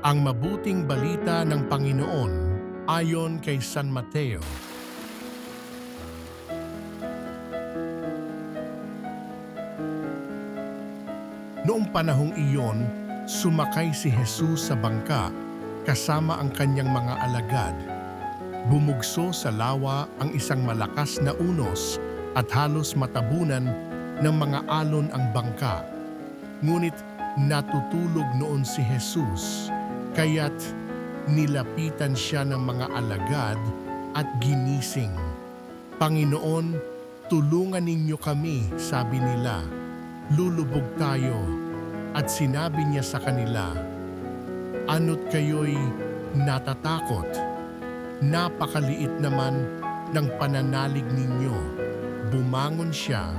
Ang mabuting balita ng Panginoon ayon kay San Mateo. Noong panahong iyon, sumakay si Jesus sa bangka kasama ang kanyang mga alagad. Bumugso sa lawa ang isang malakas na unos at halos matabunan ng mga alon ang bangka. Ngunit natutulog noon si Jesus, kaya't nilapitan siya ng mga alagad at ginising. "Panginoon, tulungan ninyo kami," sabi nila. "Lulubog tayo." At sinabi niya sa kanila, "Ano't kayo'y natatakot? Napakaliit naman ng pananalig ninyo." Bumangon siya,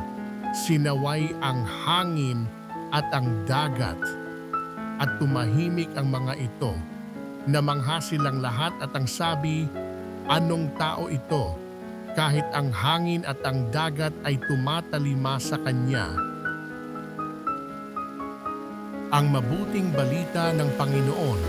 sinaway ang hangin at ang dagat, at tumahimik ang mga ito. Namangha silang lahat at ang sabi, "Anong tao ito? Kahit ang hangin at ang dagat ay tumatalima sa kanya." Ang mabuting balita ng Panginoon